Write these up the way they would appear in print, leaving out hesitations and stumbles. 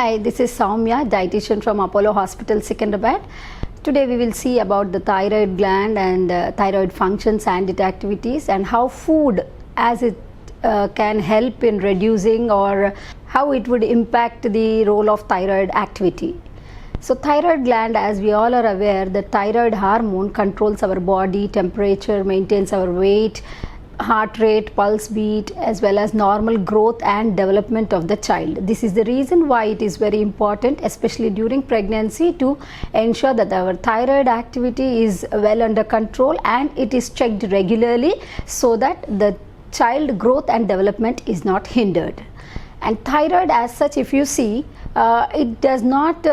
Hi, this is Soumya, dietitian from Apollo Hospital, Secunderabad. Today we will see about the thyroid gland and thyroid functions and its activities, and how food as it can help in reducing or how it would impact the role of thyroid activity. So thyroid gland, as we all are aware, the thyroid hormone controls our body temperature, maintains our weight, heart rate, pulse beat, as well as normal growth and development of the child. This is the reason why it is very important, especially during pregnancy, to ensure that our thyroid activity is well under control and it is checked regularly so that the child growth and development is not hindered. And thyroid as such, if you see, it does not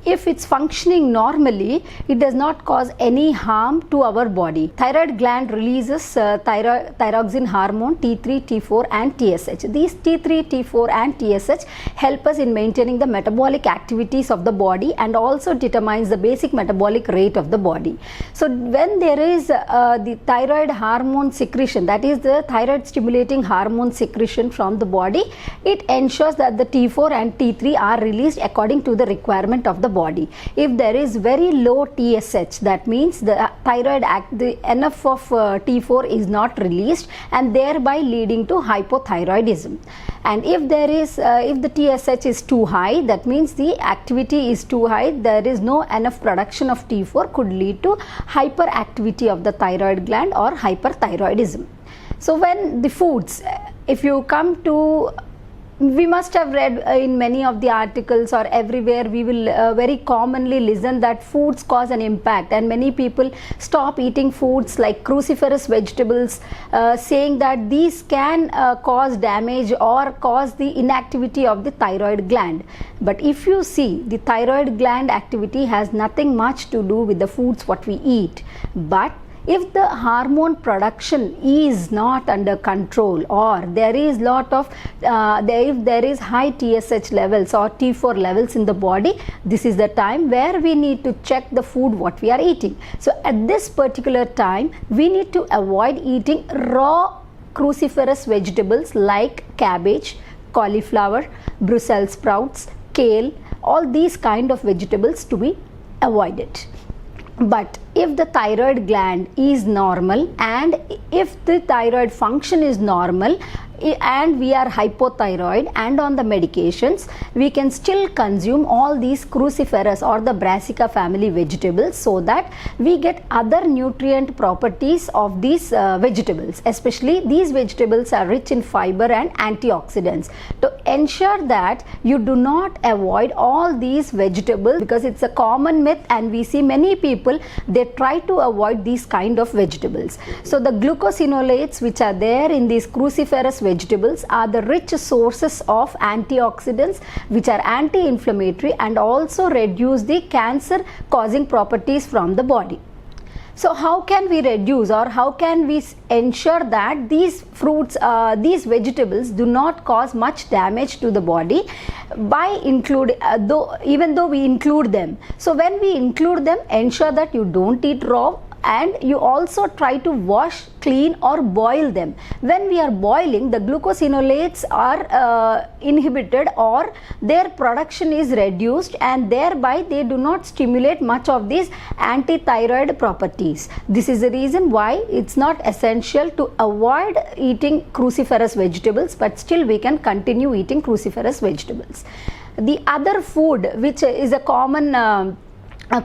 if it's functioning normally, it does not cause any harm to our body. Thyroid gland releases thyroxine hormone T3, T4 and TSH. These T3, T4 and TSH help us in maintaining the metabolic activities of the body and also determines the basic metabolic rate of the body. So when there is the thyroid hormone secretion, that is the thyroid stimulating hormone secretion from the body, it ensures that the T4 and T3 are released according to the requirement of the body. If there is very low TSH, that means the thyroid enough of T4 is not released, and thereby leading to hypothyroidism. And if there is if the TSH is too high, that means the activity is too high, there is no enough production of T4, could lead to hyperactivity of the thyroid gland or hyperthyroidism. So when the foods, if you come to, we must have read in many of the articles or everywhere, we will very commonly listen that foods cause an impact, and many people stop eating foods like cruciferous vegetables, saying that these can cause damage or cause the inactivity of the thyroid gland. But if you see, the thyroid gland activity has nothing much to do with the foods what we eat, but if the hormone production is not under control, or there is lot of if there is high TSH levels or T4 levels in the body, this is the time where we need to check the food what we are eating. So at this particular time, we need to avoid eating raw cruciferous vegetables like cabbage, cauliflower, Brussels sprouts, kale, all these kind of vegetables to be avoided. But if the thyroid gland is normal and if the thyroid function is normal and we are hypothyroid and on the medications, we can still consume all these cruciferous or the brassica family vegetables so that we get other nutrient properties of these vegetables. Especially these vegetables are rich in fiber and antioxidants. To ensure that you do not avoid all these vegetables, because it's a common myth and we see many people, they try to avoid these kind of vegetables. So the glucosinolates which are there in these cruciferous vegetables are the rich sources of antioxidants which are anti-inflammatory and also reduce the cancer causing properties from the body. So how can we reduce or how can we ensure that these fruits, these vegetables do not cause much damage to the body by even though we include them. So when we include them, ensure that you don't eat raw, and you also try to wash, clean or boil them. When we are boiling, the glucosinolates are inhibited or their production is reduced, and thereby they do not stimulate much of these anti-thyroid properties. This is the reason why it's not essential to avoid eating cruciferous vegetables, but still we can continue eating cruciferous vegetables. The other food which is a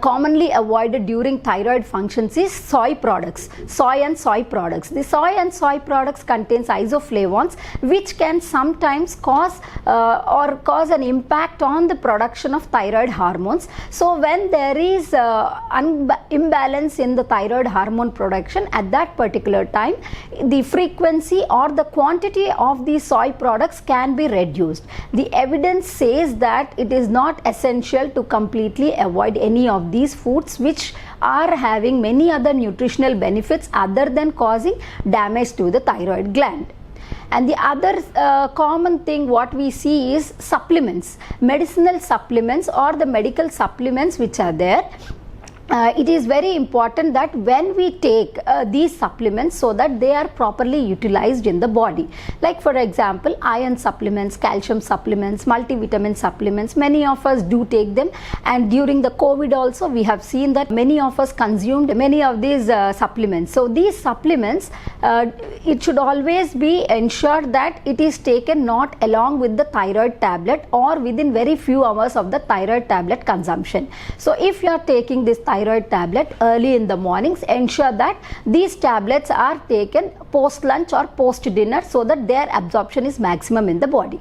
commonly avoided during thyroid functions is soy products, soy and soy products. The soy and soy products contains isoflavones which can sometimes cause an impact on the production of thyroid hormones. So when there is imbalance in the thyroid hormone production at that particular time, the frequency or the quantity of these soy products can be reduced. The evidence says that it is not essential to completely avoid any of these foods which are having many other nutritional benefits other than causing damage to the thyroid gland. And the other common thing what we see is supplements, medicinal supplements or the medical supplements which are there. it is very important that when we take these supplements, so that they are properly utilized in the body. Like for example, iron supplements, calcium supplements, multivitamin supplements, many of us do take them, and during the COVID also we have seen that many of us consumed many of these supplements. So these supplements, it should always be ensured that it is taken not along with the thyroid tablet or within very few hours of the thyroid tablet consumption. So if you are taking this thyroid tablet early in the mornings, ensure that these tablets are taken post lunch or post dinner, so that their absorption is maximum in the body.